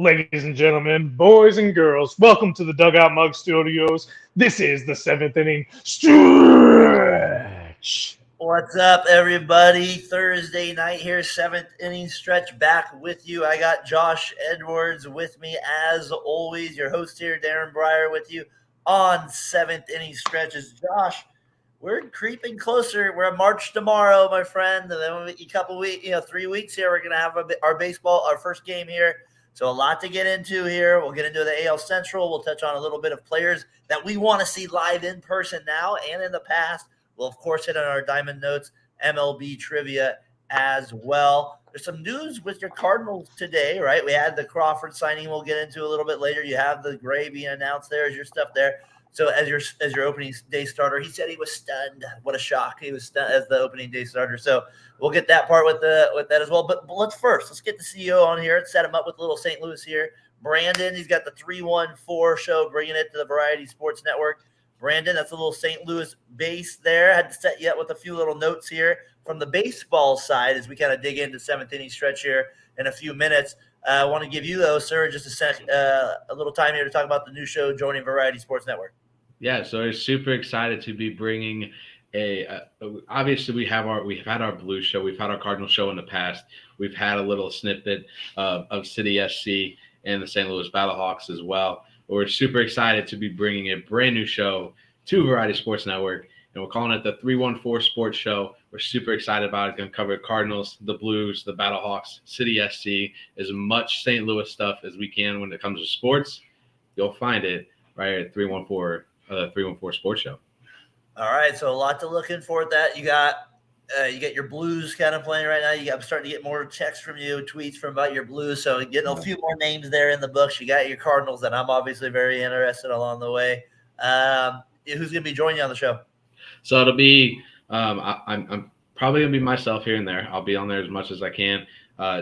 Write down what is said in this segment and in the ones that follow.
Ladies and gentlemen, boys and girls, welcome to the Dugout Mug Studios. This is the seventh inning stretch. What's up, everybody? Thursday night here, seventh inning stretch back with you. I got Josh Edwards with me as always. Your host here, Daren Breyer, with you on seventh inning stretches. Josh, we're creeping closer. We're at March tomorrow, my friend, and then a couple weeks, 3 weeks here. We're gonna have our first game here. So a lot to get into here. We'll get into the AL Central. We'll touch on a little bit of players that we want to see live in person now and in the past. We'll, of course, hit on our Diamond Notes MLB trivia as well. There's some news with your Cardinals today, right? We had the Crawford signing we'll get into a little bit later. You have the Gray being announced there as your stuff there. So as your opening day starter, he said he was stunned. What a shock. He was stunned as the opening day starter. So we'll get that part with that as well. But let's get the CEO on here and set him up with a little St. Louis here. Brandon, he's got the 314 show, bringing it to the Variety Sports Network. Brandon, that's a little St. Louis base there. I had to set you up with a few little notes here from the baseball side as we kind of dig into seventh inning stretch here in a few minutes. I want to give you, though, sir, just a little time here to talk about the new show joining Variety Sports Network. Yeah, so we're super excited to be bringing obviously we've had our Blues show, we've had our Cardinal show in the past, we've had a little snippet of City SC and the St. Louis Battlehawks as well. But we're super excited to be bringing a brand new show to Variety Sports Network, and we're calling it the 314 Sports Show. We're super excited about it. It's going to cover Cardinals, the Blues, the Battlehawks, City SC, as much St. Louis stuff as we can when it comes to sports. You'll find it right at 314 Sports Show. All right, so a lot to look in for at that. You got your Blues kind of playing right now. I'm starting to get more texts from you, tweets from about your Blues. So getting a few more names there in the books. You got your Cardinals that I'm obviously very interested along the way. Who's going to be joining you on the show? So it'll be I'm probably going to be myself here and there. I'll be on there as much as I can.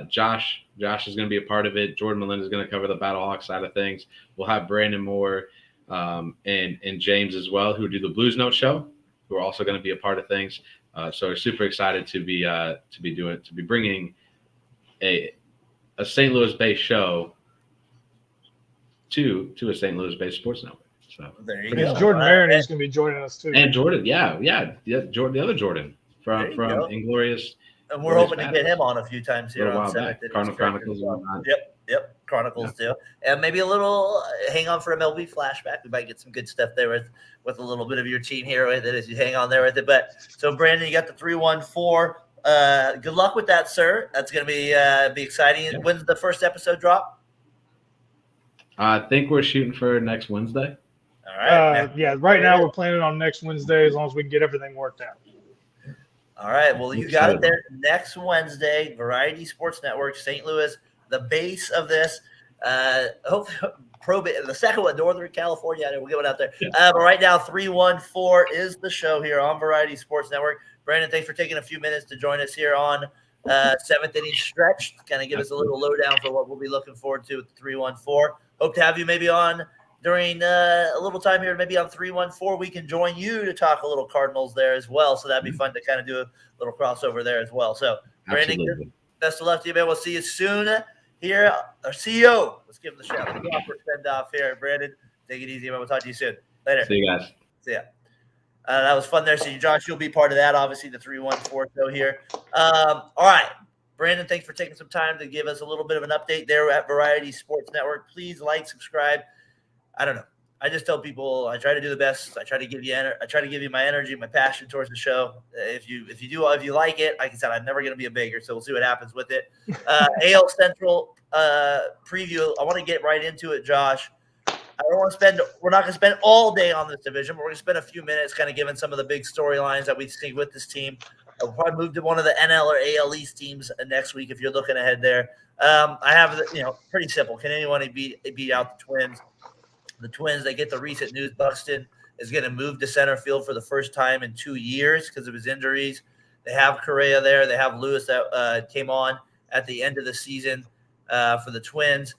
Josh is going to be a part of it. Jordan Melinda is going to cover the Battlehawks side of things. We'll have Brandon Moore and James as well, who do the Blues Note show, who are also going to be a part of things. So we're super excited to be bringing a St. Louis-based show to a St. Louis-based sports network. So there you go. Jordan Daren is going to be joining us too. And Jordan, Jordan, the other Jordan from Inglorious. And we're hoping to get him on a few times here on Chronicles. Yep, Chronicles too. And maybe a little hang on for MLB flashback. We might get some good stuff there with a little bit of your team here with it as you hang on there with it. But so Brandon, you got the 314. Good luck with that, sir. That's going to be exciting. Yeah. When's the first episode drop? I think we're shooting for next Wednesday. All right. Right now we're planning on next Wednesday as long as we can get everything worked out. All right. Well, you got it there next Wednesday. Variety Sports Network, St. Louis, the base of this. Hopefully, the second one, Northern California. We'll get it out there. But right now, 314 is the show here on Variety Sports Network. Brandon, thanks for taking a few minutes to join us here on seventh inning stretch. Kind of give us a little lowdown for what we'll be looking forward to with the 314. Hope to have you maybe on during a little time here, maybe on 314, we can join you to talk a little Cardinals there as well. So that'd be fun to kind of do a little crossover there as well. So, Brandon, best of luck to you, man. We'll see you soon here. Our CEO, let's give him the shout. The proper send off here. Brandon, take it easy, man. We'll talk to you soon. Later. See you guys. See ya. That was fun there. So, Josh, you'll be part of that, obviously, the 314 show here. All right. Brandon, thanks for taking some time to give us a little bit of an update there at Variety Sports Network. Please like, subscribe. I don't know. I just tell people I try to do the best. I try to give you my energy, my passion towards the show. If you like it, like I said, I'm never going to be a beggar, so we'll see what happens with it. AL Central preview. I want to get right into it, Josh. We're not going to spend all day on this division, but we're going to spend a few minutes kind of giving some of the big storylines that we see with this team. We'll probably move to one of the NL or AL East teams next week if you're looking ahead there. I have pretty simple. Can anyone beat out the Twins? The Twins, they get the recent news. Buxton is going to move to center field for the first time in 2 years because of his injuries. They have Correa there. They have Lewis that came on at the end of the season for the Twins.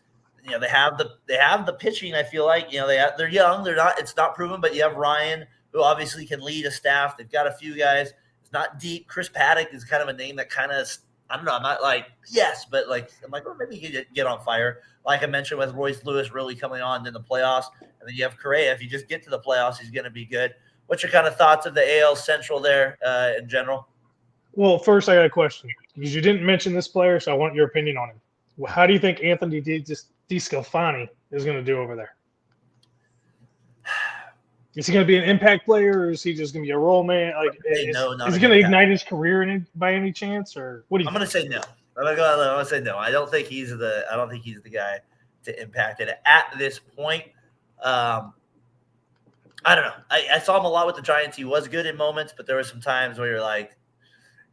They have the pitching. I feel like they're young. It's not proven, but you have Ryan, who obviously can lead a staff. They've got a few guys. It's not deep. Chris Paddock is kind of a name that kind of I don't know. I'm not like, yes, but like, I'm like, well, maybe he could get on fire. Like I mentioned with Royce Lewis really coming on in the playoffs. And then you have Correa. If you just get to the playoffs, he's going to be good. What's your kind of thoughts of the AL Central there in general? Well, first I got a question because you didn't mention this player, so I want your opinion on him. How do you think Anthony DeSclafani is going to do over there? Is he going to be an impact player, or is he just going to be a role man? Like, is he going to ignite his career by any chance, or what do you? I'm going to say no. I'm going to say no. I don't think he's the guy to impact it at this point. I don't know. I saw him a lot with the Giants. He was good in moments, but there were some times where you're like,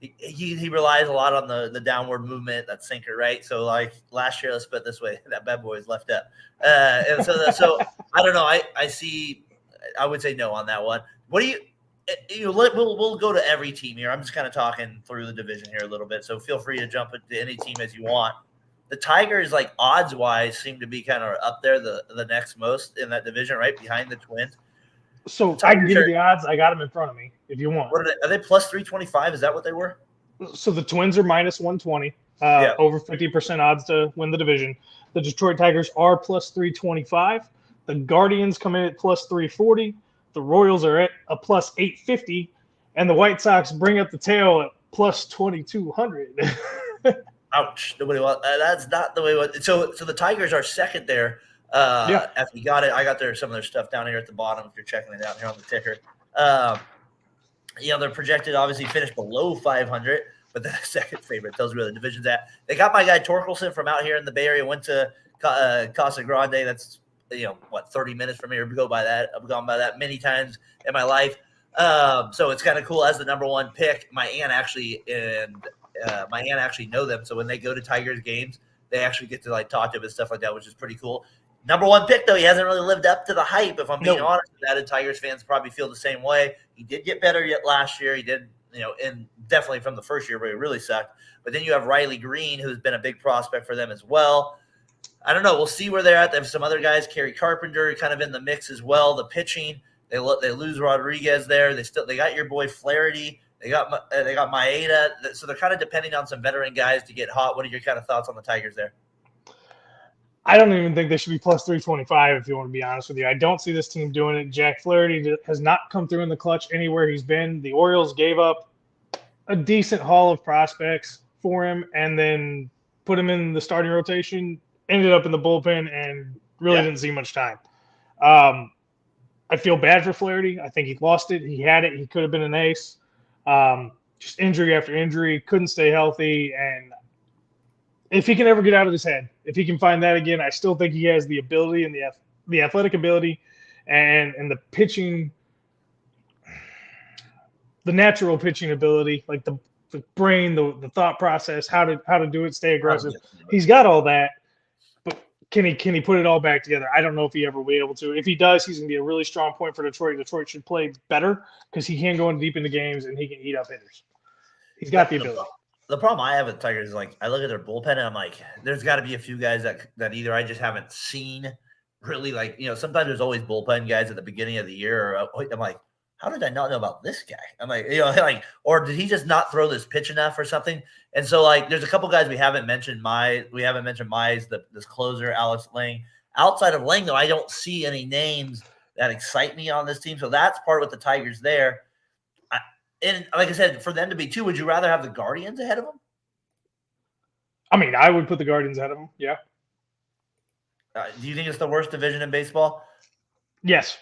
he relies a lot on the downward movement, that sinker, right? So like last year, let's put it this way, that bad boy is left up, and so I don't know. I would say no on that one. What do you? We'll go to every team here. I'm just kind of talking through the division here a little bit, so feel free to jump into any team as you want. The Tigers, like odds wise, seem to be kind of up there, the next most in that division, right behind the Twins. So I can give you the odds. I got them in front of me if you want. What are they plus 325? Is that what they were? So the Twins are minus 120, over 50% odds to win the division. The Detroit Tigers are plus 325. The Guardians come in at plus 340. The Royals are at a plus 850. And the White Sox bring up the tail at plus 2,200. Ouch. Nobody wants that's not the way. So the Tigers are second there. As we got it, I got some of their stuff down here at the bottom if you're checking it out here on the ticker. They're projected obviously finish below 500, but the second favorite tells you where the division's at. They got my guy Torkelson from out here in the Bay Area, went to Casa Grande. That's 30 minutes from here. I've gone by that many times in my life. So it's kind of cool as the number one pick. My aunt actually know them. So when they go to Tigers games, they actually get to like talk to him and stuff like that, which is pretty cool. Number one pick, though, he hasn't really lived up to the hype, if I'm being honest with that, and Tigers fans probably feel the same way. He did get better yet last year. He did, and definitely from the first year where he really sucked. But then you have Riley Green, who's been a big prospect for them as well. I don't know. We'll see where they're at. They have some other guys, Kerry Carpenter, kind of in the mix as well. The pitching, they lose Rodriguez there. They got your boy Flaherty. They got Maeda. So they're kind of depending on some veteran guys to get hot. What are your kind of thoughts on the Tigers there? I don't even think they should be plus 325, if you want to be honest with you. I don't see this team doing it. Jack Flaherty has not come through in the clutch anywhere he's been. The Orioles gave up a decent haul of prospects for him and then put him in the starting rotation, ended up in the bullpen, and really didn't see much time. I feel bad for Flaherty. I think he lost it. He had it. He could have been an ace. Just injury after injury, couldn't stay healthy, and if he can ever get out of his head, if he can find that again, I still think he has the ability and the athletic ability and the pitching, the natural pitching ability, like the brain, the thought process, how to do it, stay aggressive. He's got all that, but can he put it all back together? I don't know if he ever will be able to. If he does, he's going to be a really strong point for Detroit. Detroit should play better because he can go in deep into games and he can eat up hitters. He's got the ability. The problem I have with the Tigers is like I look at their bullpen and I'm like, there's got to be a few guys that either I just haven't seen really sometimes there's always bullpen guys at the beginning of the year. Or I'm like, how did I not know about this guy? I'm like, or did he just not throw this pitch enough or something? And so there's a couple guys we haven't mentioned. Mize, this closer, Alex Lang. Outside of Lang, though, I don't see any names that excite me on this team. So that's part with the Tigers there. And like I said, for them to be two, would you rather have the Guardians ahead of them? I mean, I would put the Guardians ahead of them, yeah. Do you think it's the worst division in baseball? Yes.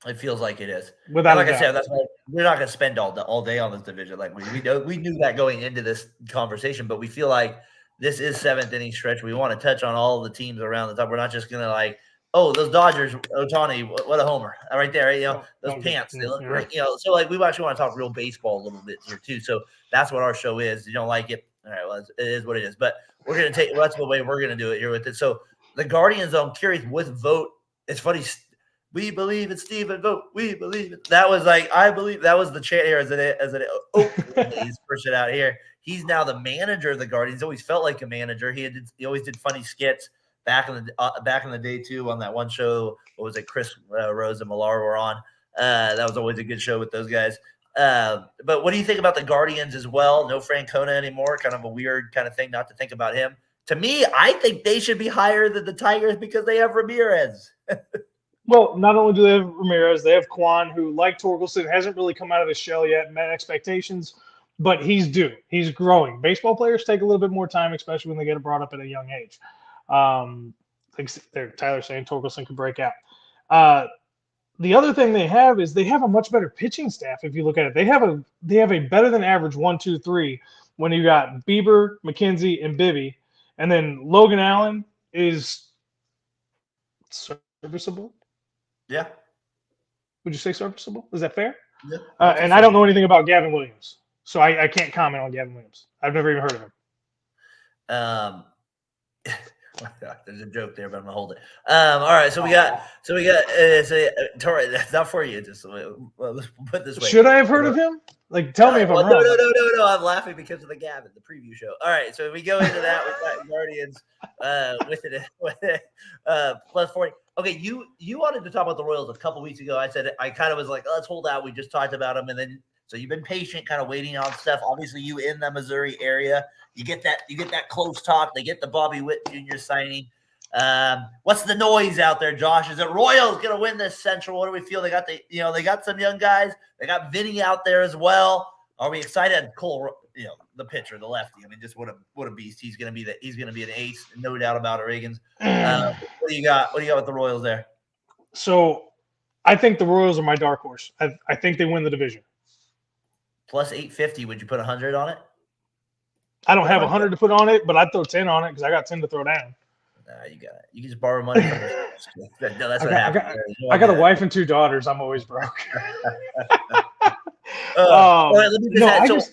It feels like it is. Without like I said, that's why we're not going to spend all day on this division. Like we knew that going into this conversation, but we feel like this is seventh inning stretch. We want to touch on all the teams around the top. We're not just going to those Dodgers, Ohtani, what a homer right there. Those pants, they look great. So we actually want to talk real baseball a little bit here too. So that's what our show is. You don't like it? All right, well, it is what it is. But we're going to that's the way we're going to do it here with it. So the Guardians, I'm curious with vote. It's funny. We believe in Steven Vogt. We believe it. That was I believe that was the chant here he's pushing out here. He's now the manager of the Guardians. Always felt like a manager. He always did funny skits. Back in the day too, on that one show, what was it? Chris Rose and Millar were on. That was always a good show with those guys. But what do you think about the Guardians as well? No Francona anymore. Kind of a weird kind of thing not to think about him. To me, I think they should be higher than the Tigers because they have Ramirez. Well, not only do they have Ramirez, they have Kwan, who, like Torkelson, hasn't really come out of his shell yet, met expectations, but he's due. He's growing. Baseball players take a little bit more time, especially when they get brought up at a young age. Like Tyler's saying, Torkelson could break out. The other thing they have is they have a much better pitching staff. If you look at it, they have a better than average 1, 2, 3 when you got Bieber, McKenzie, and Bibby, and then Logan Allen is serviceable. Yeah. Would you say serviceable? Is that fair? Yeah. And I don't know anything about Gavin Williams, so I can't comment on Gavin Williams. I've never even heard of him. There's a joke there, but I'm gonna hold it. All right, so we got. Tori, that's not for you. Just let's put it this way. Should I have heard of him? Like, tell me if I'm wrong. No. I'm laughing because of the Gavin, the preview show. All right, so we go into that with that Guardians with it plus 40. Okay, you wanted to talk about the Royals a couple weeks ago. I said I kind of was like, let's hold out. We just talked about them, and then so you've been patient, kind of waiting on stuff. Obviously, you in the Missouri area, you get that close talk. They get the Bobby Witt Jr. signing. What's the noise out there, Josh? Is it Royals going to win this Central? What do we feel? They got some young guys. They got Vinny out there as well. Are we excited? Cole, the pitcher, the lefty. I mean, just what a beast. He's going to be an ace, no doubt about it. Reagans. What do you got? What do you got with the Royals there? So, I think the Royals are my dark horse. I think they win the division. Plus 850. Would you put 100 on it? I don't have 100 to put on it, but I'd throw 10 on it because I got 10 to throw down. Nah, you got it. You can just borrow money from this. No, that's what happens. I got a wife and 2 daughters. I'm always broke. Let me just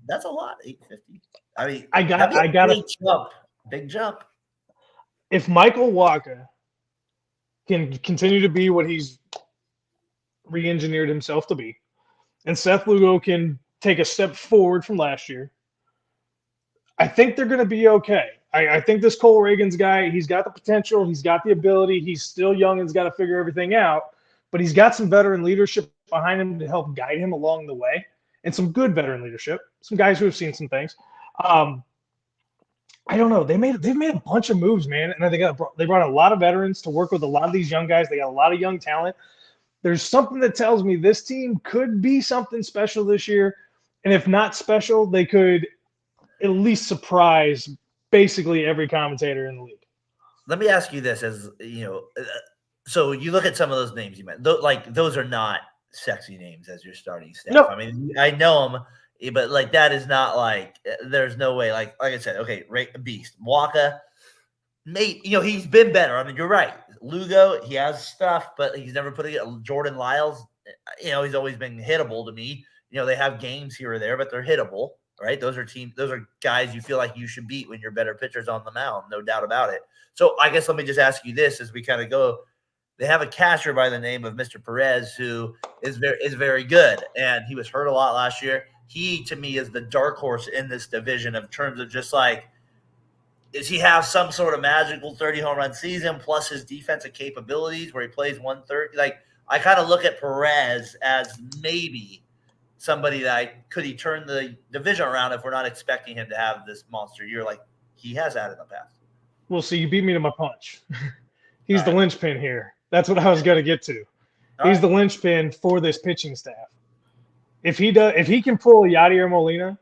that's a lot. 850. I mean, I got a big jump. If Michael Wacha can continue to be what he's re-engineered himself to be, and Seth Lugo can take a step forward from last year, I think they're going to be okay. I think this Cole Reagans guy, he's got the potential, he's got the ability, he's still young and's got to figure everything out, but he's got some veteran leadership behind him to help guide him along the way, and some good veteran leadership, some guys who have seen some things. I don't know. They've made a bunch of moves, man, and they brought a lot of veterans to work with a lot of these young guys. They got a lot of young talent. There's something that tells me this team could be something special this year, and if not special, they could at least surprise basically every commentator in the league. Let me ask you this: so you look at some of those names you mentioned, those are not sexy names as your starting staff. No. I mean, I know them, but that is not there's no way. Like I said, okay, beast Waka, mate. He's been better. I mean, you're right. Lugo, he has stuff, but he's never put it. Jordan Lyles, he's always been hittable to me. They have games here or there, but they're hittable. Right? Those are guys you feel like you should beat when you're better pitchers on the mound, no doubt about it. So I guess let me just ask you this as we kind of go. They have a catcher by the name of Mr. Perez who is very good, and he was hurt a lot last year. He, to me, is the dark horse in this division in terms of just does he have some sort of magical 30 home run season plus his defensive capabilities where he plays 130? I kind of look at Perez as maybe somebody that could he turn the division around if we're not expecting him to have this monster year like he has had in the past. Well, see, you beat me to my punch. He's the linchpin here. That's what I was going to get to. He's the linchpin for this pitching staff. If he can pull a Yadier Molina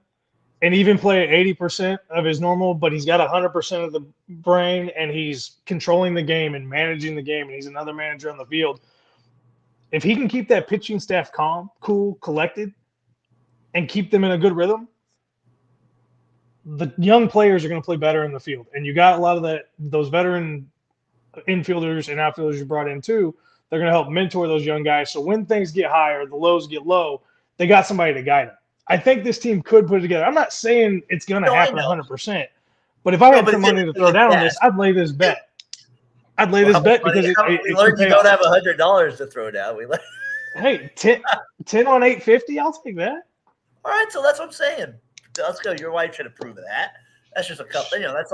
and even play at 80% of his normal, but he's got 100% of the brain and he's controlling the game and managing the game and he's another manager on the field, if he can keep that pitching staff calm, cool, collected, and keep them in a good rhythm, the young players are going to play better in the field. And you got a lot of those veteran infielders and outfielders you brought in too. They're going to help mentor those young guys. So when things get high or the lows get low, they got somebody to guide them. I think this team could put it together. I'm not saying it's going to happen 100%, but if I had some money to throw down on this, I'd lay this bet. Because we learned you don't have $100 to throw down. Hey, 10 on 850, I'll take that. All right, so that's what I'm saying. Let's go. Your wife should approve of that. That's just a couple. That's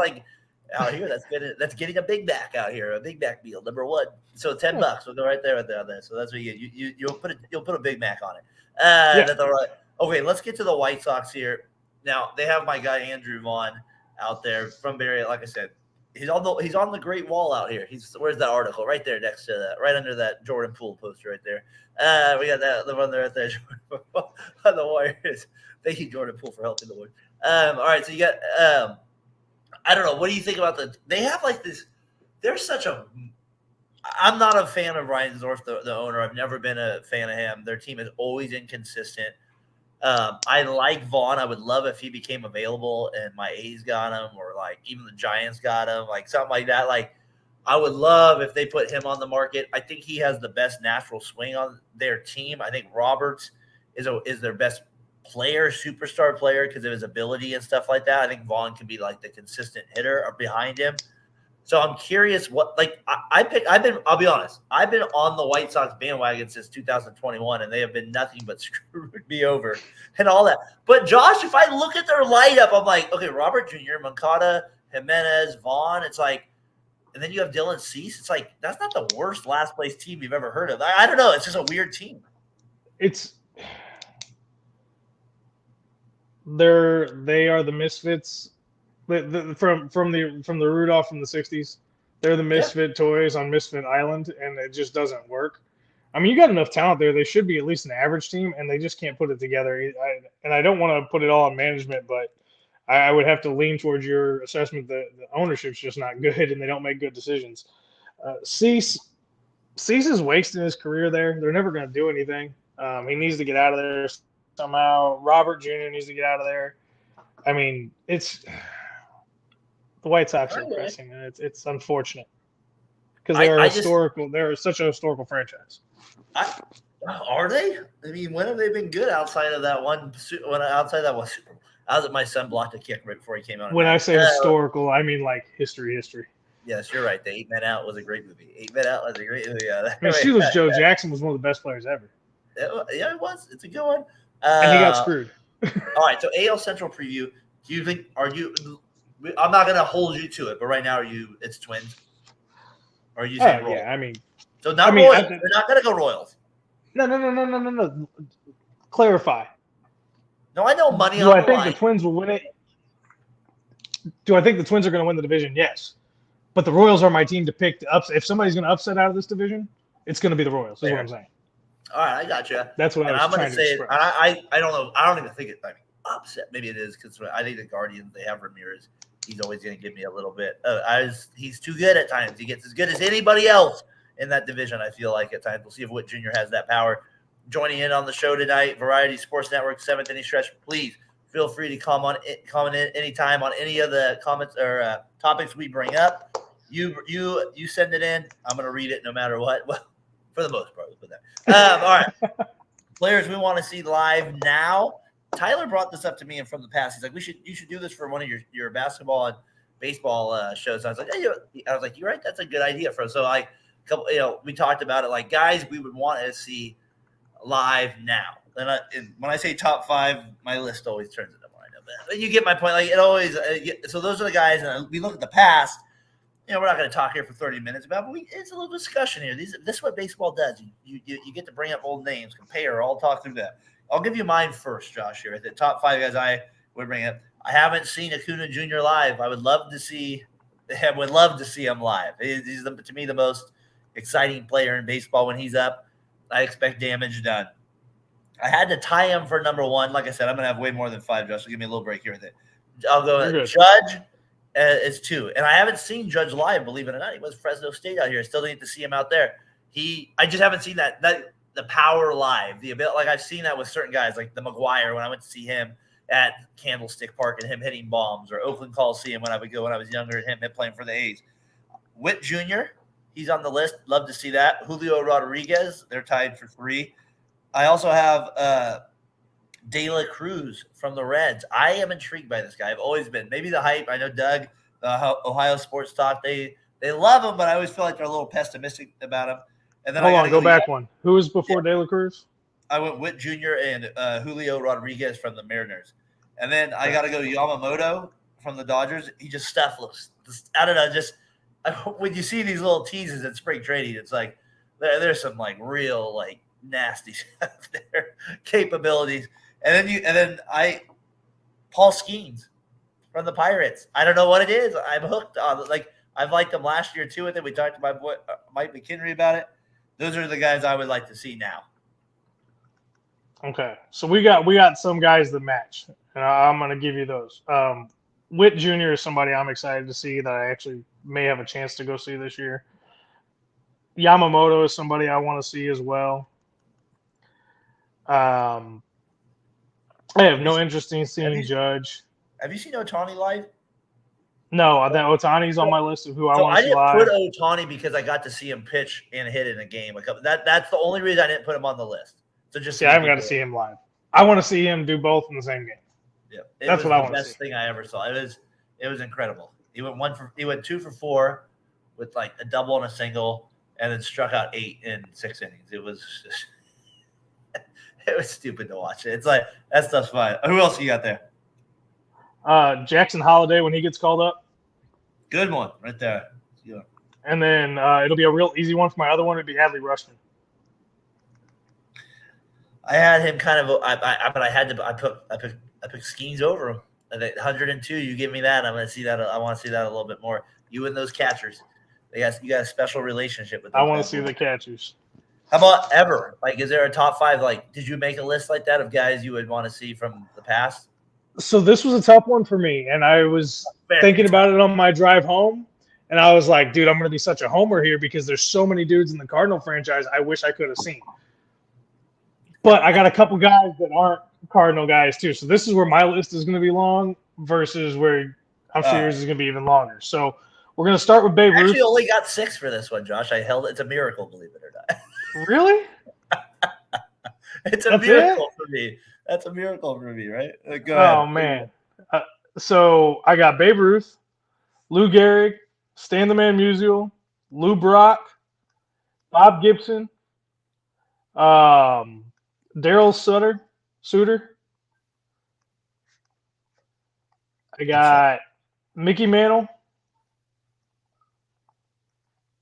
out here. That's getting a Big Mac out here, a Big Mac meal, number one. So $10 will go right there. So that's what you get. You'll put a Big Mac on it. That's all right. Okay, let's get to the White Sox here. Now they have my guy Andrew Vaughn out there from Barry. Like I said, he's on the Great Wall out here. Where's that article? Right there next to that, right under that Jordan Poole poster right there. We got the one there right there on the Warriors. Thank you, Jordan Poole, for helping the Warriors. All right, so you got I don't know. What do you think about they have like this? They're such a. I'm not a fan of Ryan Zorf, the owner. I've never been a fan of him. Their team is always inconsistent. I like Vaughn. I would love if he became available and my A's got him, or like even the Giants got him, like something like that. Like I would love if they put him on the market. I think he has the best natural swing on their team. I think Roberts is their best player, superstar player, because of his ability and stuff like that. I think Vaughn can be like the consistent hitter behind him. So I'm curious what, like, I'll be honest, I've been on the White Sox bandwagon since 2021, and they have been nothing but screwed me over and all that. But Josh, if I look at their lineup, I'm like, okay, Robert Jr., Moncada, Jimenez, Vaughn, it's like, and then you have Dylan Cease. It's like, that's not the worst last place team you've ever heard of. I don't know. It's just a weird team. They are the misfits. From the Rudolph from the 60s. They're the misfit toys on Misfit Island, and it just doesn't work. I mean, you got enough talent there. They should be at least an average team, and they just can't put it together. I don't want to put it all on management, but I would have to lean towards your assessment that the ownership's just not good, and they don't make good decisions. Cease is wasting his career there. They're never going to do anything. He needs to get out of there somehow. Robert Jr. needs to get out of there. I mean, it's – the White Sox are pressing, and it's unfortunate because they're such a historical franchise. Are they? I mean, when have they been good outside of that one? Outside that one Super Bowl, I was at my son blocked a kick right before he came out. When I say historical, I mean like history. Yes, you're right. The 8 Men Out was a great movie. 8 Men Out was a great movie. Yeah, Shoeless Joe Jackson was one of the best players ever. Yeah, it was. It's a good one. And he got screwed. All right, so AL Central preview. Do you think? I'm not going to hold you to it, but right now, it's Twins? Or are you saying Royals? Yeah, I mean. So not Royals. They're not going to go Royals. No. Clarify. No, I know money on the line. Do I think the Twins will win it? Do I think the Twins are going to win the division? Yes. But the Royals are my team to pick. If somebody's going to upset out of this division, it's going to be the Royals, is what I'm saying. All right, I got you. That's what I'm trying to say. I don't know. I don't even think it's upset. Maybe it is because I think the Guardians, they have Ramirez. He's always going to give me a little bit. He's too good at times. He gets as good as anybody else in that division, I feel like, at times. We'll see if Witt Jr. has that power. Joining in on the show tonight, Variety Sports Network, 7th Inning Stretch. Please feel free to comment in anytime on any of the comments or topics we bring up. You send it in. I'm going to read it no matter what. Well, for the most part. All right. Players we want to see live now. Tyler brought this up to me and from the past. He's like, you should do this for one of your basketball and baseball shows. I was like, you're right. That's a good idea for us. So we talked about it, like guys we would want to see live now. And when I say top 5, my list always turns into mine. But you get my point. Like it always. So those are the guys. And we look at the past. We're not going to talk here for 30 minutes about, but it's a little discussion here. This is what baseball does. You get to bring up old names, compare, all talk through that. I'll give you mine first, Josh, here. The top 5 guys I would bring up. I haven't seen Acuna Jr. live. I would love to see him live. He's to me the most exciting player in baseball when he's up. I expect damage done. I had to tie him for number 1. Like I said, I'm going to have way more than 5, Josh. So give me a little break here with it. I'll go Judge. It's 2. And I haven't seen Judge live, believe it or not. He was Fresno State out here. I still need to see him out there. I just haven't seen that the power live. The ability, like I've seen that with certain guys, like the McGuire when I went to see him at Candlestick Park and him hitting bombs, or Oakland Coliseum when I would go when I was younger and him playing for the A's. Witt Jr., he's on the list. Love to see that. Julio Rodriguez, they're tied for 3. I also have De La Cruz from the Reds. I am intrigued by this guy. I've always been. Maybe the hype. I know Doug, Ohio Sports Talk, they love him, but I always feel like they're a little pessimistic about him. And then go back one. Who was before De La Cruz? I went Witt Jr. and Julio Rodriguez from the Mariners. And then I got to go Yamamoto from the Dodgers, he just stuffless. I don't know, just when you see these little teases in spring training, it's like there's some like real like nasty stuff there, capabilities. And then Paul Skeens from the Pirates. I don't know what it is. I'm hooked on like I've liked them last year too with it. We talked to my boy Mike McKinley about it. Those are the guys I would like to see now. Okay, so we got some guys that match, and I'm gonna give you those. Witt Jr. is somebody I'm excited to see that I actually may have a chance to go see this year. Yamamoto is somebody I want to see as well. I have no interest in seeing Judge. Have you seen Ohtani live? No, that Otani's on my list of who I want to see didn't live. put Ohtani because I got to see him pitch and hit in a game. That's the only reason I didn't put him on the list. So just I haven't got to see him live. I want to see him do both in the same game. Yeah, that's what I want to see. Best thing I ever saw. It was incredible. He went 2 for 4 with like a double and a single, and then struck out 8 in 6 innings. It was just it was stupid to watch. It's like that stuff's fine. Who else you got there? Jackson Holiday when he gets called up. Good one right there. Yeah. And then it'll be a real easy one for my other one. It'd be Adley Rutschman. I had him kind of, but I had to. I picked Skeens over him. At 102, you give me that. I'm going to see that. I want to see that a little bit more. You and those catchers, you got a special relationship with them. I want to see the catchers. How about ever? Like, is there a top 5? Like, did you make a list like that of guys you would want to see from the past? So this was a tough one for me, and I was thinking about it on my drive home, and I was like, dude, I'm going to be such a homer here because there's so many dudes in the Cardinal franchise I wish I could have seen. But I got a couple guys that aren't Cardinal guys too. So this is where my list is going to be long versus where I'm sure yours is going to be even longer. So we're going to start with Babe Ruth. I actually only got 6 for this one, Josh. I held it. It's a miracle, believe it or not. Really? It's a miracle for me. That's a miracle for me, right? Go ahead. Oh, man. So I got Babe Ruth, Lou Gehrig, Stan the Man Musial, Lou Brock, Bob Gibson, Daryl Suter. I got Mickey Mantle.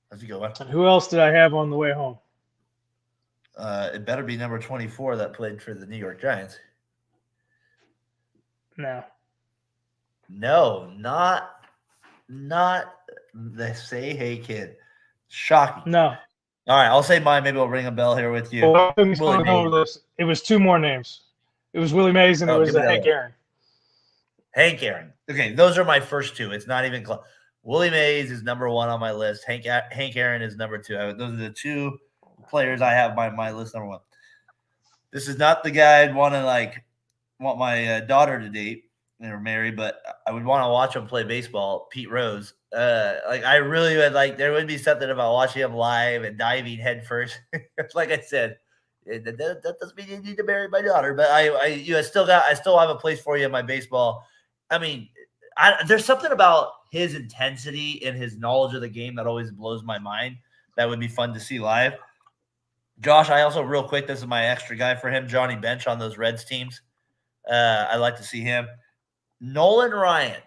How's he going? And who else did I have on the way home? It better be number 24 that played for the New York Giants. No, not the Say Hey Kid. Shocking. No. All right, I'll say mine. Maybe I'll ring a bell here with you. Well, it was 2 more names. It was Willie Mays and it was Hank Aaron. Hank Aaron. Okay, those are my first 2. It's not even close. Willie Mays is number 1 on my list. Hank Aaron is number 2. Those are the 2 players I have on my list number 1. This is not the guy I'd want my daughter to date or marry, but I would want to watch him play baseball. Pete Rose. I really would like. There would be something about watching him live and diving headfirst. Like I said, that doesn't mean you need to marry my daughter, but I still have a place for you in my baseball. I mean, there's something about his intensity and his knowledge of the game that always blows my mind. That would be fun to see live. Josh, I also real quick, this is my extra guy for him, Johnny Bench on those Reds teams. I'd like to see him. Nolan Ryan.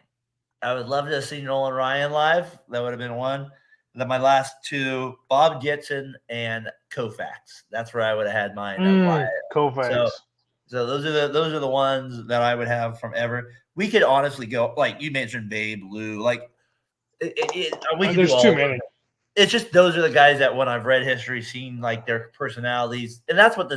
I would love to see Nolan Ryan live. That would have been one. Then my last 2, Bob Gibson and Koufax. That's where I would have had mine. Koufax. So those are the ones that I would have from ever. We could honestly go like you mentioned, Babe, Lou. Like there's too many. It's just those are the guys that when I've read history, seen like their personalities, and that's what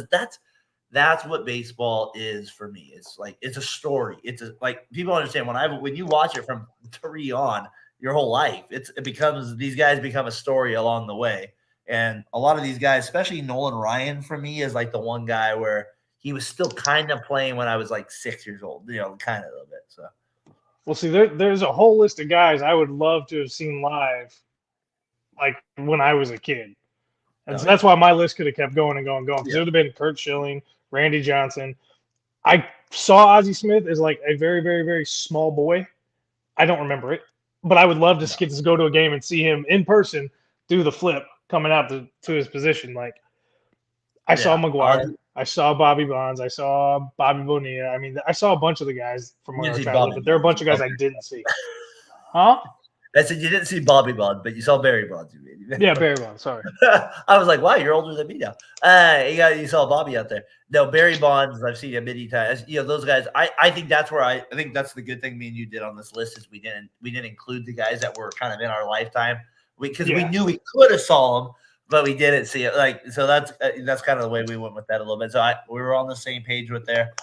baseball is for me. It's like it's a story. It's like people understand when you watch it from 3 on your whole life, these guys become a story along the way. And a lot of these guys, especially Nolan Ryan, for me is like the one guy where he was still kind of playing when I was like 6 years old, kind of a little bit. So, well, see, there's a whole list of guys I would love to have seen live, like when I was a kid. And so that's why my list could have kept going and going and going. Because it would have been Kurt Schilling, Randy Johnson. I saw Ozzie Smith as like a very, very, very small boy. I don't remember it. But I would love to get to go to a game and see him in person do the flip coming out to his position. Like, I saw Yeah. McGuire. I saw Bobby Bonds. I saw Bobby Bonilla. I mean, I saw a bunch of the guys from You where I didn't was see trying to live, Bobby but there are a bunch Bonds. of guys I didn't see. Huh? I said you didn't see Bobby Bonds, but you saw Barry Bonds. You mean. Yeah, Barry Bonds. Sorry. I was like, wow, you're older than me now. You saw Bobby out there. No, Barry Bonds, I've seen him many times. You know, those guys, I think that's where I think that's the good thing me and you did on this list is we didn't include the guys that were kind of in our lifetime. Because we knew we could have saw them, but we didn't see it. So that's kind of the way we went with that a little bit. So we were on the same page with there.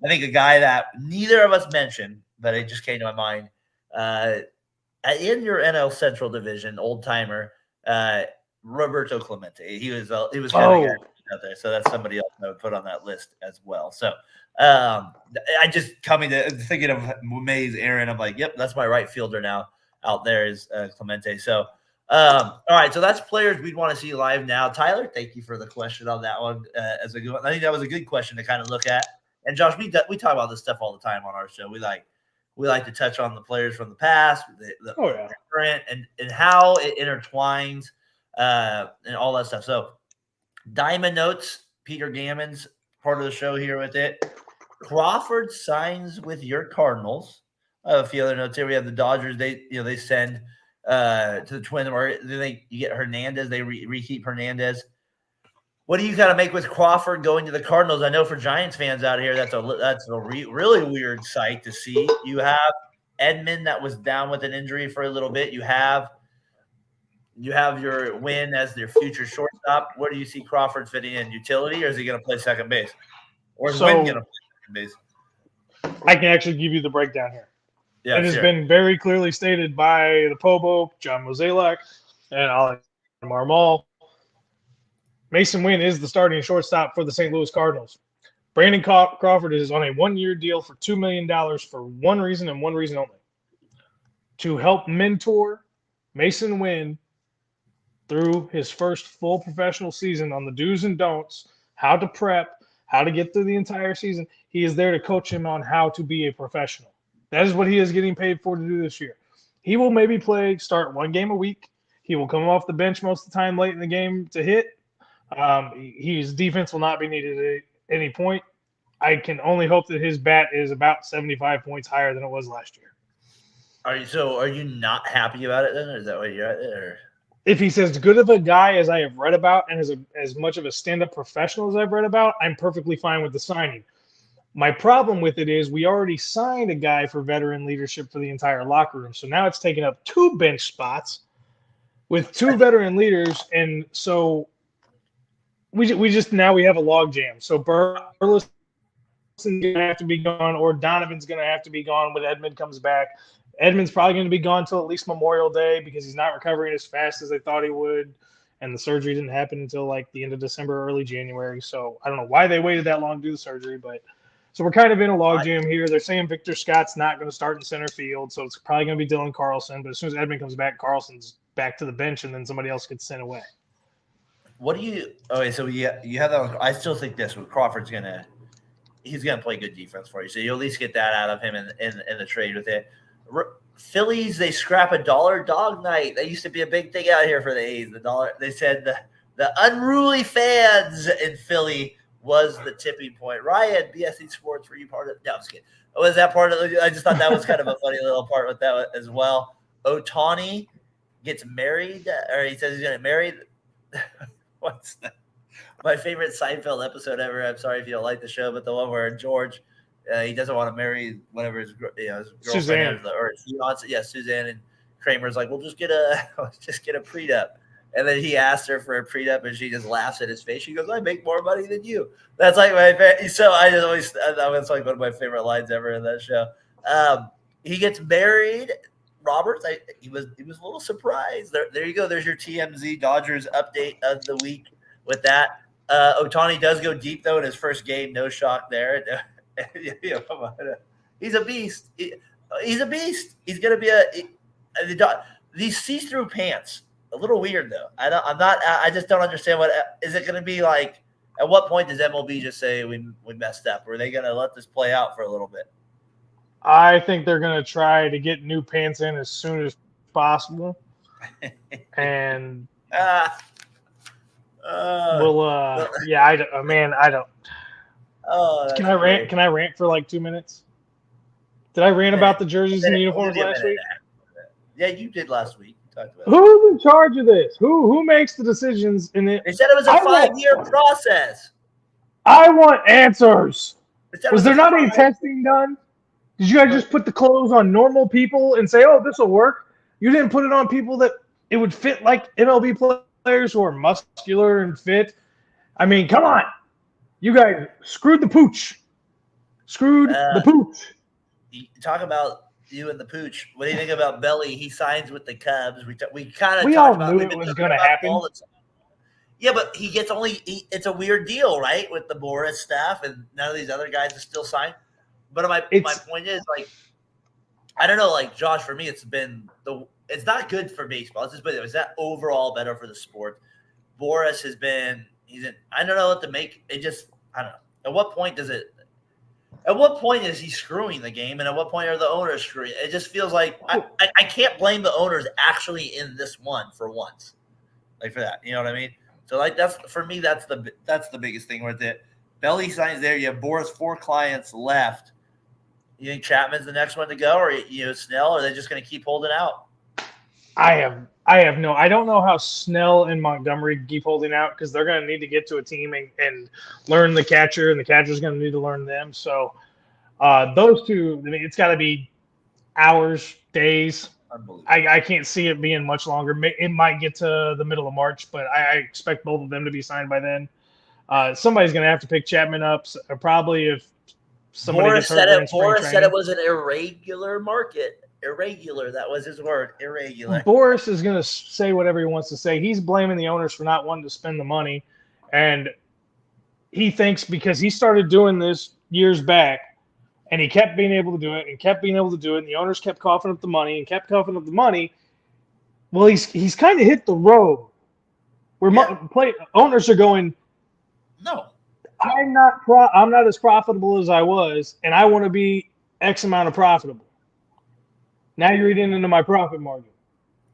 I think a guy that neither of us mentioned, but it just came to my mind. In your NL Central division, old timer, Roberto Clemente. He was kind of out there, so that's somebody else I would put on that list as well. So I just thinking of Mays Aaron. I'm like, yep, that's my right fielder now. Out there is Clemente. So all right, so that's players we'd want to see live now. Tyler, thank you for the question on that one. As a good one. I think that was a good question to kind of look at. And Josh, we talk about this stuff all the time on our show. We like to touch on the players from the past, the current, and how it intertwines and all that stuff. So, Diamond Notes, Peter Gammons, part of the show here with it. Crawford signs with your Cardinals. I have a few other notes here. We have the Dodgers. They send to the Twins, or you get Hernandez. They re-keep Hernandez. What do you kind of make with Crawford going to the Cardinals? I know for Giants fans out here, that's a really weird sight to see. You have Edman that was down with an injury for a little bit. You have your Wynn as their future shortstop. Where do you see Crawford fitting in? Utility, or is he going to play second base? Or is Wynn going to play second base? I can actually give you the breakdown here. Yeah, it has been very clearly stated by the Pobo, John Mozeliak, and Ali Marmol. Mason Wynn is the starting shortstop for the St. Louis Cardinals. Brandon Crawford is on a one-year deal for $2 million for one reason and one reason only: to help mentor Mason Wynn through his first full professional season on the do's and don'ts, how to prep, how to get through the entire season. He is there to coach him on how to be a professional. That is what he is getting paid for to do this year. He will maybe start one game a week. He will come off the bench most of the time late in the game to hit. His defense will not be needed at any point. I can only hope that his bat is about 75 points higher than it was last year. Are you not happy about it then? Or is that what you're at there? If he's as good of a guy as I have read about and as much of a stand-up professional as I've read about, I'm perfectly fine with the signing. My problem with it is we already signed a guy for veteran leadership for the entire locker room. So now it's taken up 2 bench spots with 2 veteran leaders. And so we have a log jam. So Burleson is going to have to be gone, or Donovan's going to have to be gone when Edman comes back. Edman's probably going to be gone till at least Memorial Day because he's not recovering as fast as they thought he would. And the surgery didn't happen until like the end of December, early January. So I don't know why they waited that long to do the surgery, but so we're kind of in a logjam here. They're saying Victor Scott's not going to start in center field, so it's probably going to be Dylan Carlson. But as soon as Edman comes back, Carlson's back to the bench, and then somebody else gets sent away. What do you? Okay, so you have that one. I still think this one. Crawford's he's gonna play good defense for you, so you at least get that out of him in the trade with it. Phillies, they scrap $1 dog night. That used to be a big thing out here for the A's. The dollar. They said the unruly fans in Philly was the tipping point. Ryan, BSC Sports, were you part of it? No, I'm just kidding. Was that part of it? I just thought that was kind of a funny little part with that as well. Ohtani gets married, or he says he's going to get married. What's that? My favorite Seinfeld episode ever. I'm sorry if you don't like the show, but the one where George, he doesn't want to marry whatever his girlfriend Suzanne. is, or he wants it. Yeah, Suzanne, and Kramer's like, "We'll just get a prenup." And then he asks her for a prenup, and she just laughs at his face. She goes, "I make more money than you." That's like my favorite. So that was like one of my favorite lines ever in that show. He gets married. Roberts, he was a little surprised. There you go. There's your TMZ Dodgers update of the week with that. Ohtani does go deep though in his first game. No shock there. He's a beast. He's a beast. He's gonna be these see-through pants. A little weird though. I just don't understand what is it going to be like. At what point does MLB just say we messed up? Or are they going to let this play out for a little bit? I think they're going to try to get new pants in as soon as possible. And Yeah, I don't. Oh, that's Can I rant? great. Can I rant for like 2 minutes? Did I rant about the jerseys and We'll give uniforms you a last minute. week? Yeah, you did last week. You talked about it. Who's in charge of this? Who makes the decisions in it? They said it was a 5-year process. I want answers. They said it Was there a not any 5 testing done? Did you guys just put the clothes on normal people and say, "Oh, this will work"? You didn't put it on people that it would fit like MLB players who are muscular and fit. I mean, come on. You guys screwed the pooch. Screwed the pooch. You talk about you and the pooch. What do you think about Belly? He signs with the Cubs. We kind of talked about knew it was going to happen. Yeah, but he gets it's a weird deal, right? With the Boris stuff, and none of these other guys are still signed. But my point is, like, I don't know, like Josh, for me, it's not good for baseball. It's not overall better for the sport. Boris I don't know what to make. I don't know. At what point is he screwing the game, and at what point are the owners screwing? It just feels like I can't blame the owners actually in this one for once, like for that. You know what I mean? So like that's the biggest thing right there. Belly signs there. You have Boris 4 clients left. You think Chapman's the next one to go, or Snell? Or are they just going to keep holding out? I don't know how Snell and Montgomery keep holding out because they're going to need to get to a team and learn the catcher, and the catcher's going to need to learn them. So those two, I mean, it's got to be hours, days. I can't see it being much longer. It might get to the middle of March, but I expect both of them to be signed by then. Somebody's going to have to pick Chapman up, probably if somebody gets hurt during spring training. Boris said it was an irregular market. Irregular, that was his word. Irregular. Boris is going to say whatever he wants to say. He's blaming the owners for not wanting to spend the money, and he thinks because he started doing this years back, and he kept being able to do it, and the owners kept coughing up the money, Well, he's kind of hit the road where owners are going, no, I'm not as profitable as I was, and I want to be X amount of profitable. Now you're eating into my profit margin.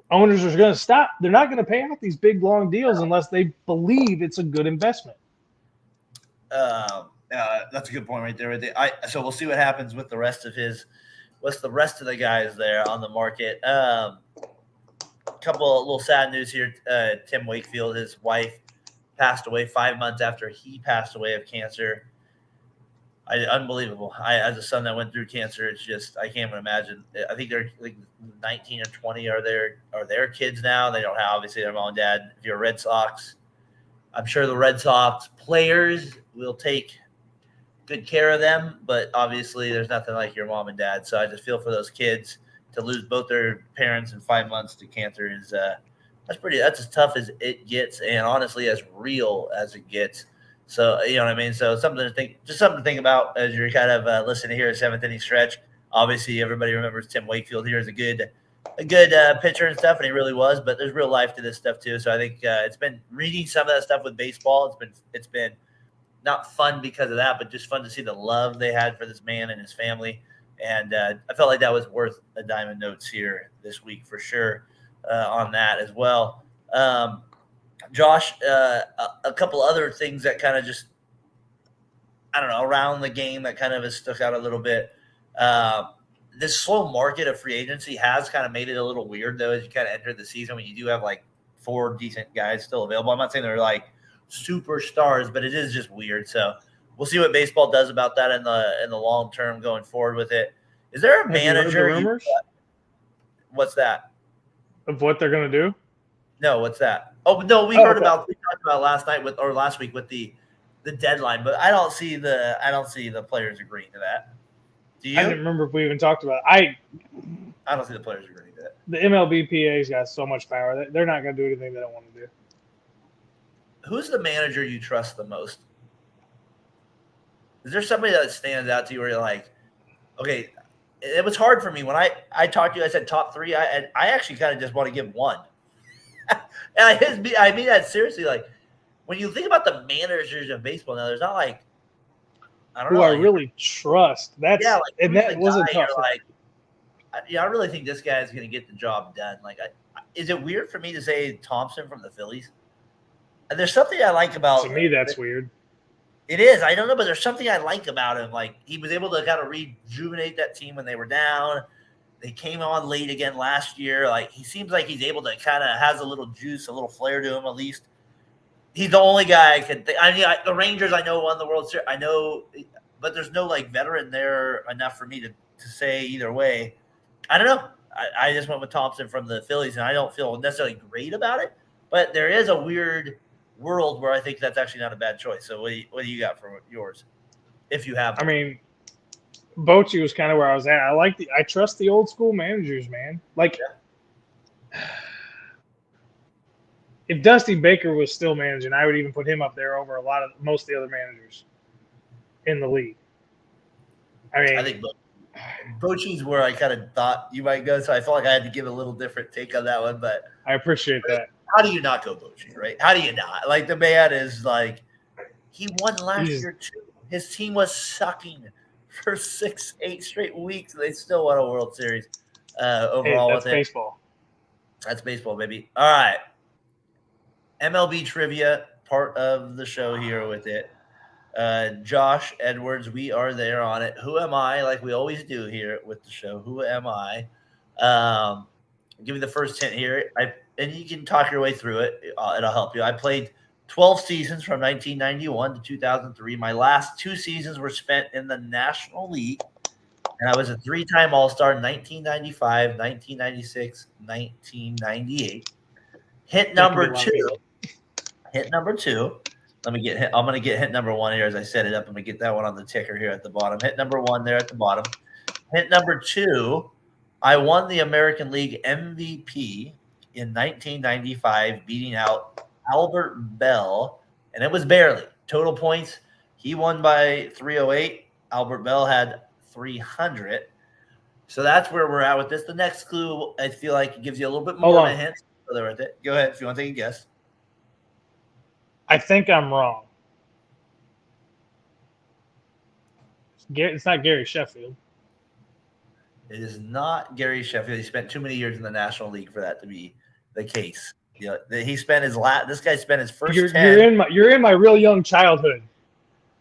Owners are going to stop. They're not going to pay out these big, long deals unless they believe it's a good investment. That's a good point right there. So we'll see what happens with the rest of the guys there on the market. Couple of little sad news here. Tim Wakefield, his wife, passed away 5 months after he passed away of cancer. Unbelievable. As a son that went through cancer, it's just I can't even imagine. I think they're like 19 or 20 are their kids now. They don't have obviously their mom and dad. If you're Red Sox, I'm sure the Red Sox players will take good care of them, but obviously there's nothing like your mom and dad. So I just feel for those kids to lose both their parents in 5 months to cancer is that's as tough as it gets, and honestly as real as it gets. So you know what I mean. So something to think about as you're kind of listening here at Seventh Inning Stretch. Obviously, everybody remembers Tim Wakefield here as a good pitcher and stuff, and he really was. But there's real life to this stuff too. So I think it's been reading some of that stuff with baseball. It's been not fun because of that, but just fun to see the love they had for this man and his family. And I felt like that was worth a Diamond Notes here this week for sure on that as well. Josh, a couple other things that kind of just, I don't know, around the game that kind of has stuck out a little bit. This slow market of free agency has kind of made it a little weird, though, as you kind of enter the season when you do have like 4 decent guys still available. I'm not saying they're like superstars, but it is just weird. So we'll see what baseball does about that in the long term going forward with it. Is there a manager? Rumors? What's that? Of what they're going to do? No, what's that? Oh no, we talked about last week with the deadline, but I don't see the players agreeing to that. Do you? I didn't remember if we even talked about it. I don't see the players agreeing to that. The MLB PA's got so much power. They're not going to do anything they don't want to do. Who's the manager you trust the most? Is there somebody that stands out to you where you're like, okay, it was hard for me when I talked to you. I said top 3. I actually kind of just want to give one. And I mean that seriously. Like when you think about the managers of baseball now, there's not like I don't know. I really trust. That was a tough. Like, I really think this guy is going to get the job done. Like, is it weird for me to say Thompson from the Phillies? And there's something I like about. To me, that's weird. It is. I don't know, but there's something I like about him. Like he was able to kind of rejuvenate that team when they were down. They came on late again last year. Like he seems like he's able to kind of has a little juice, a little flair to him at least. He's the only guy I could think. I mean, the Rangers I know won the World Series. I know, but there's no like veteran there enough for me to say either way. I don't know. I just went with Thompson from the Phillies, and I don't feel necessarily great about it. But there is a weird world where I think that's actually not a bad choice. So what do you got for yours, if you have one? I mean, Bochy was kind of where I was at. I trust the old school managers, man. Like, if Dusty Baker was still managing, I would even put him up there over most of the other managers in the league. I think Bochy's where I kind of thought you might go, so I felt like I had to give a little different take on that one. But I appreciate that. How do you not go Bochy, right? How do you not? Like, the man is like, he won last year too. His team was sucking for 6-8 straight weeks. They still won a World Series overall. That's baseball. That's baseball, baby. All right. MLB trivia, part of the show here with it. Josh Edwards, we are there on it. Who am I? Like we always do here with the show. Who am I? Give me the first hint here. And you can talk your way through it. It'll help you. I played 12 seasons from 1991 to 2003. My last 2 seasons were spent in the National League, and I was a 3-time All-Star in 1995, 1996, 1998. Hint number two. I'm going to get hint number 1 here as I set it up. I'm going to get that one on the ticker here at the bottom. Hint number 1 there at the bottom. Hint number 2, I won the American League MVP in 1995, beating out Albert Bell, and it was barely. Total points, he won by 308. Albert Bell had 300. So that's where we're at with this. The next clue, I feel like, it gives you a little bit more of a hint. Go ahead if you want to take a guess. I think I'm wrong. It's not Gary Sheffield. It is not Gary Sheffield. He spent too many years in the National League for that to be the case. You know, he spent this guy spent his first 10. You're in my real young childhood.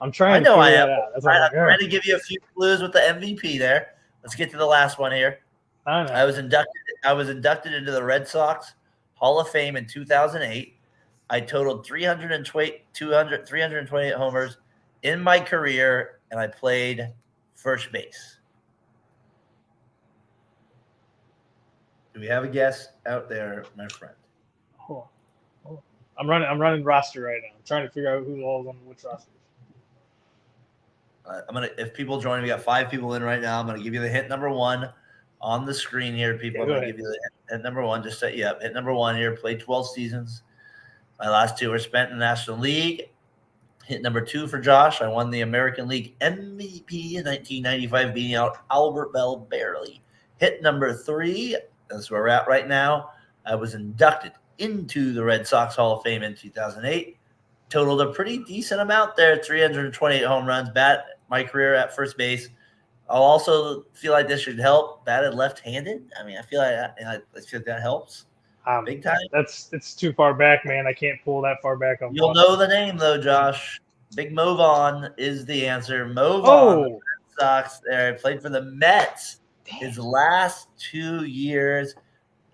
I'm trying to figure that out. I'm trying to give you a few clues with the MVP there. Let's get to the last one here. I was inducted into the Red Sox Hall of Fame in 2008. I totaled 328 homers in my career, and I played first base. Do we have a guess out there, my friend? Hold on. I'm running roster right now. I'm trying to figure out who's all on which rosters. If people join, we got 5 people in right now. I'm gonna give you the hint number 1 on the screen here. People, I'm gonna give you the hint number 1. Just set you up. Hint number 1 here. Played 12 seasons. My last 2 were spent in the National League. Hint number 2 for Josh. I won the American League MVP in 1995, beating out Albert Bell barely. Hint number 3. That's where we're at right now. I was inducted into the Red Sox Hall of Fame in 2008. Totaled a pretty decent amount there, 328 home runs. My career at first base. I'll also feel like this should help. Batted left-handed. I mean, I feel like that helps. Big time. It's too far back, man. I can't pull that far back. You'll know the name though, Josh. Big Mo Vaughn is the answer. Mo Vaughn, the Red Sox. There, played for the Mets. His last 2 years,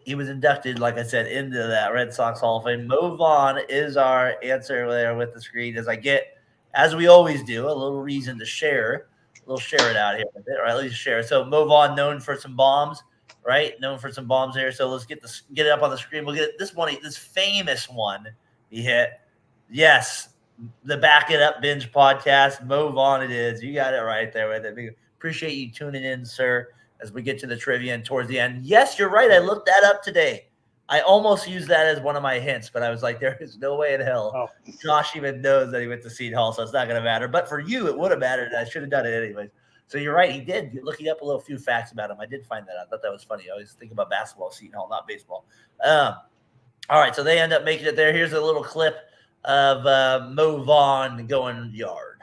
he was inducted, like I said, into that Red Sox Hall of Fame. Mo Vaughn is our answer there with the screen. As we always do, a little reason to share. We'll share it out here with it, or at least share. So Mo Vaughn, known for some bombs, right? Known for some bombs here. So let's get it up on the screen. We'll get this famous one he hit. Yes, the Back It Up Binge podcast. Mo Vaughn it is. You got it right there with it. Appreciate you tuning in, sir, as we get to the trivia and towards the end. Yes, you're right. I looked that up today. I almost used that as one of my hints, but I was like, there is no way in hell. Josh even knows that he went to Seton Hall, so it's not going to matter. But for you, it would have mattered. I should have done it anyways. So you're right. He did. Looking up a few facts about him. I did find that out. I thought that was funny. I always think about basketball, Seton Hall, not baseball. All right, so they end up making it there. Here's a little clip of Mo Vaughn going yard.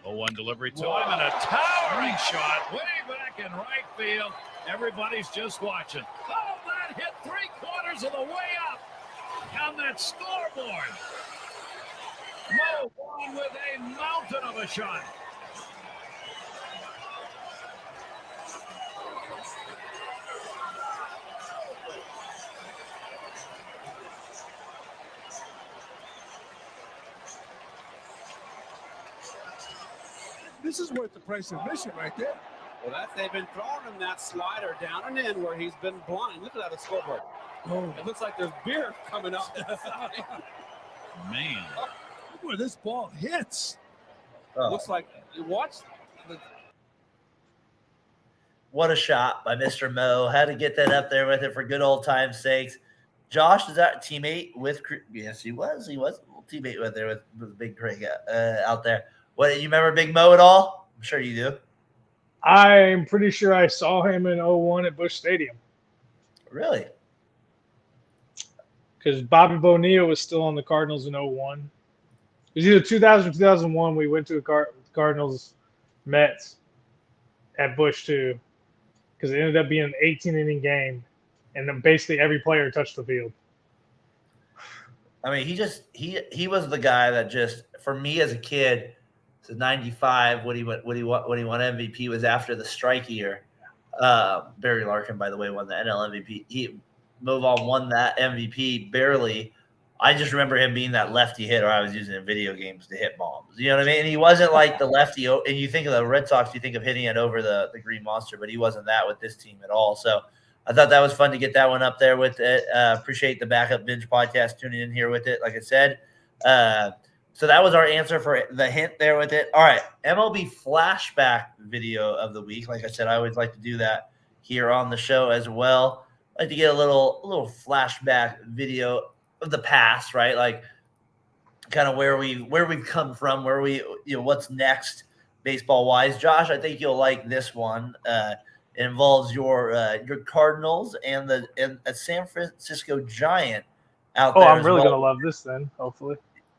0-1 delivery to him and a towering shot way back in right field. Everybody's just watching. Oh, that hit 3/4 of the way up. around that scoreboard. Mo on with a mountain of a shot. This is worth the price of admission right there. Well, they've been throwing him that slider down and in where he's been blind. Look at that scoreboard. Oh, It looks like there's beer coming up. Man. look where this ball hits. Oh, Looks like watch. what a shot by Mr. Mo. Had to get that up there with it for good old time's sakes. Josh, is that teammate with? Yes, he was. He was a little teammate with there with Big Craig out there. What, you remember Big Mo at all? I'm sure you do. I'm pretty sure I saw him in 01 at Busch Stadium Really? because Bobby Bonilla was still on the Cardinals in 01. It was either 2000 or 2001. We went to a Cardinals Mets at Busch too, because it ended up being an 18-inning game, and then basically every player touched the field. I mean, he was the guy that just, for me as a kid, so 95, when he won MVP was after the strike year. Barry Larkin, by the way, won the NL MVP. Movon won that MVP barely. I just remember him being that lefty hitter I was using in video games to hit bombs. You know what I mean? And he wasn't like the lefty. And you think of the Red Sox, you think of hitting it over the Green Monster, but he wasn't that with this team at all. So I thought that was fun to get that one up there with it. Appreciate the Backup Binge podcast tuning in here with it. Like I said, so that was our answer for the hint there with it. All right, MLB flashback video of the week. Like I said, I always like to do that here on the show as well. I like to get a little flashback video of the past, right? Like kind of where we've come from, where we, what's next baseball wise. Josh, I think you'll like this one. It involves your Cardinals and a San Francisco Giant out there. I'm really gonna love this then, hopefully.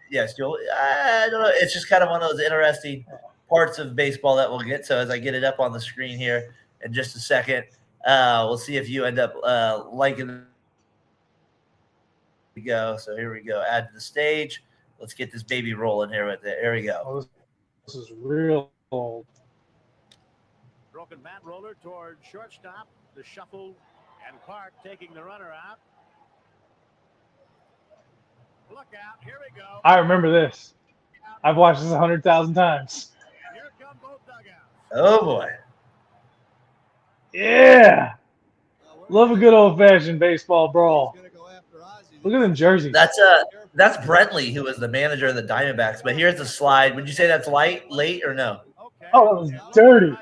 Yes, I don't know. It's just kind of one of those interesting parts of baseball that we'll get. So as I get it up on the screen here in just a second, we'll see if you end up liking it. Go. So here we go. Add to the stage. Let's get this baby rolling here with it. Here we go. Oh, this is real old. Broken bat roller toward shortstop. The shuffle, and Clark taking the runner out. Look out. Here we go. I remember this. I've watched this 100,000 times. Here come both dugouts. Oh boy. Yeah. Love a good old-fashioned baseball brawl. Look at them jerseys. That's Brentley, who was the manager of the Diamondbacks. But here's the slide. Would you say that's late or no? Okay. Oh, that was dirty.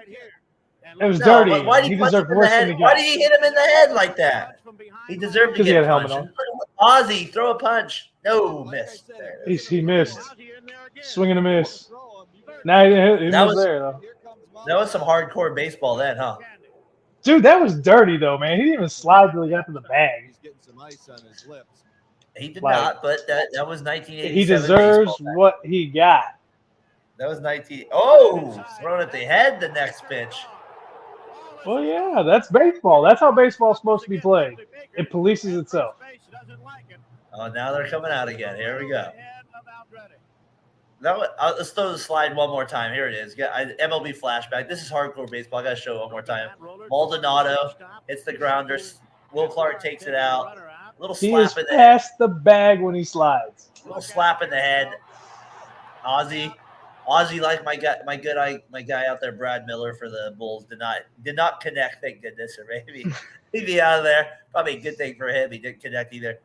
It was dirty. But why did He punch deserved him in the worse than head? he Why got. did he hit him in the head like that? He deserved to Because he get had a helmet punched. on. Ozzy, throw a punch. No, miss. There it is. He missed. Swing and a miss. Now he That was was- there, though. That was some hardcore baseball then, huh? Dude, that was dirty, though, man. He didn't even slide till he got to the bag. He's getting some ice on his lips. He did Like, not, but that was 1987. He deserves baseball back. what he got. That was 19. Oh, thrown at the head the next pitch. Well, yeah, that's baseball. That's how baseball's supposed to be played. It polices itself. Oh, now they're coming out again. Here we go. Let's throw the slide one more time. Here it is. MLB flashback. This is hardcore baseball. I got to show it one more time. Maldonado hits the grounder. Will Clark takes it out. Little He slap is in the head. past the bag when he slides. Little slap in the head. Ozzy, like my guy out there, Brad Miller for the Bulls, did not connect. Thank goodness, or maybe he'd be out of there. Probably a good thing for him. He didn't connect either.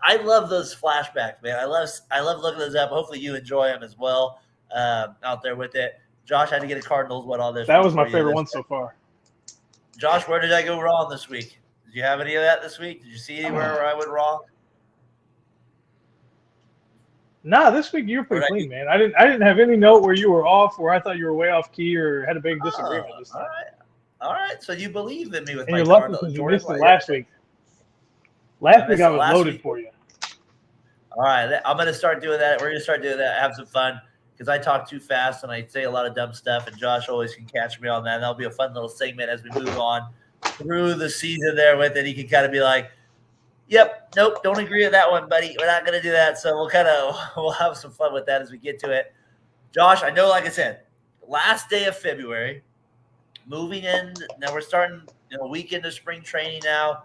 I love those flashbacks, man. I love looking those up. Hopefully you enjoy them as well out there with it. Josh, I had to get a Cardinals one on this. That was for my you favorite this one week. so far. Josh, where did I go wrong this week? Did you have any of that this week? Did you see anywhere where I went wrong? Nah, this week you were pretty Right. clean, man. I didn't have any note where you were off, where I thought you were way off key or had a big disagreement this All time. right. All right. So you believe in me with And my you're lucky Cardinals. because you Jordan, missed it like- last week. Last week missed I it was last loaded week. for you. All right, I'm going to start doing that. We're going to start doing that, have some fun, because I talk too fast and I say a lot of dumb stuff, and Josh always can catch me on that. And that'll be a fun little segment as we move on through the season there with it. He can kind of be like, Yep. Nope. Don't agree with that one, buddy. We're not going to do that. So we'll have some fun with that as we get to it. Josh, I know, like I said, last day of February, moving in. Now we're starting a week into spring training now.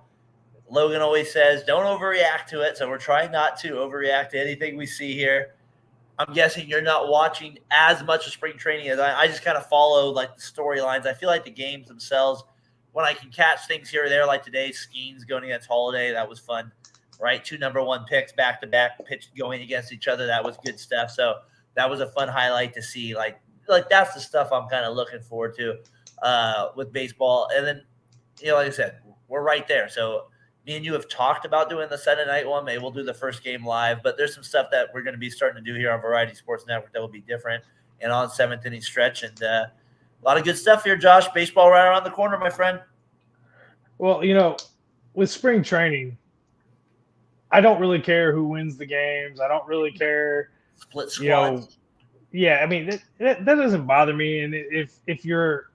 Logan always says, don't overreact to it. So we're trying not to overreact to anything we see here. I'm guessing you're not watching as much of spring training as I just kind of follow like the storylines. I feel like the games themselves, when I can catch things here or there, like today, Skeens going against Holiday, that was fun, right? 2 number 1 picks back-to-back, pitch going against each other. That was good stuff. So that was a fun highlight to see. Like that's the stuff I'm kind of looking forward to with baseball. And then, like I said, we're right there. So me and you have talked about doing the Sunday night one. Maybe we'll do the first game live, but there's some stuff that we're going to be starting to do here on Variety Sports Network that will be different and on 7th Inning Stretch. And a lot of good stuff here, Josh. Baseball right around the corner, my friend. Well, with spring training, I don't really care who wins the games. I don't really care. Split squads. Yeah, I mean, that doesn't bother me. And if you're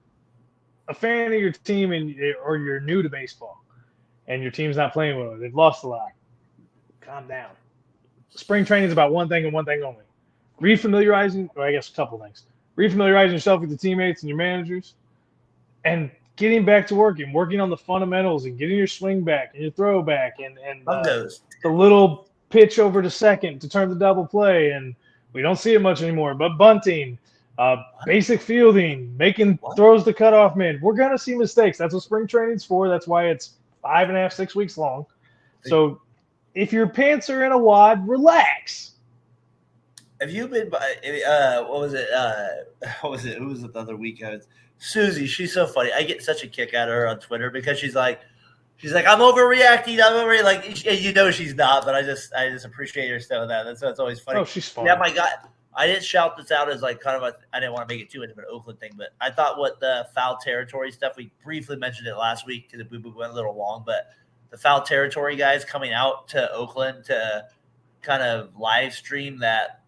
a fan of your team or you're new to baseball and your team's not playing well, they've lost a lot, calm down. Spring training is about one thing and one thing only. Refamiliarizing, or I guess a couple things. Refamiliarizing yourself with the teammates and your managers and getting back to work and working on the fundamentals and getting your swing back and your throw back and the little pitch over to second to turn the double play. And we don't see it much anymore, but bunting, basic fielding, making throws to cutoff men. We're going to see mistakes. That's what spring training's for. That's why it's 5.5, 6 weeks long. So if your pants are in a wad, relax. Have you been by what was it? Who was it the other week? Susie, she's so funny. I get such a kick out of her on Twitter because she's like, I'm overreacting. She's not, but I just appreciate her stuff with that. That's always funny. Oh, she's fun. Yeah, my God. I didn't shout this out as like kind of I didn't want to make it too into an Oakland thing, but I thought what the foul territory stuff, we briefly mentioned it last week because we went a little long, but the foul territory guys coming out to Oakland to kind of live stream that.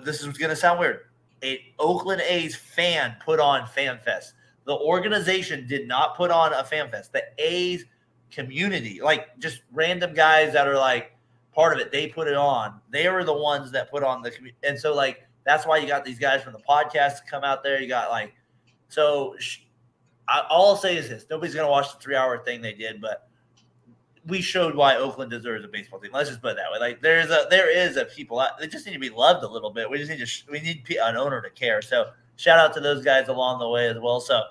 This is going to sound weird. An Oakland A's fan put on Fan Fest. The organization did not put on a Fan Fest. The A's community, like just random guys that are like part of it, they put it on. They were the ones that put on the community. And so like that's why you got these guys from the podcast to come out there. You got like so all I'll say is this. Nobody's going to watch the 3-hour thing they did, but we showed why Oakland deserves a baseball team. Let's just put it that way. Like there is a people. They just need to be loved a little bit. We just need we need an owner to care. So shout out to those guys along the way as well. So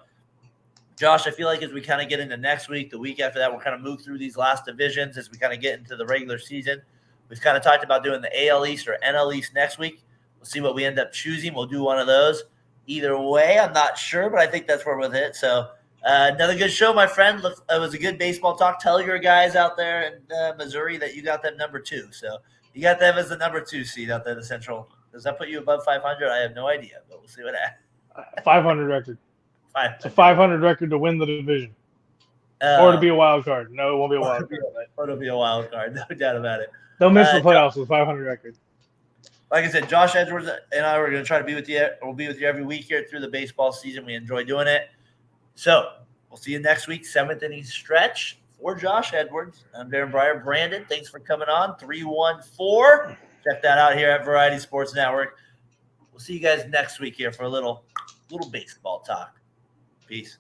Josh, I feel like as we kind of get into next week, the week after that, we'll kind of move through these last divisions as we kind of get into the regular season. We've kind of talked about doing the AL East or NL East next week. We'll see what we end up choosing. We'll do one of those. Either way, I'm not sure, but I think that's where we'll hit. So. Another good show, my friend. Look, it was a good baseball talk. Tell your guys out there in Missouri that you got them number 2. So you got them as the number 2 seed out there in the Central. Does that put you above 500? I have no idea, but we'll see what happens. 500 record. 500. It's a 500 record to win the division. Or to be a wild card. No, it won't be a wild card. Or to be a wild card. No doubt about it. They'll miss the playoffs with a 500 record. Like I said, Josh Edwards and I were going to try to be with you. We'll be with you every week here through the baseball season. We enjoy doing it. So we'll see you next week, 7th Inning Stretch. For Josh Edwards, I'm Daren Breyer. Brandon, thanks for coming on. 314. Check that out here at Variety Sports Network. We'll see you guys next week here for a little baseball talk. Peace.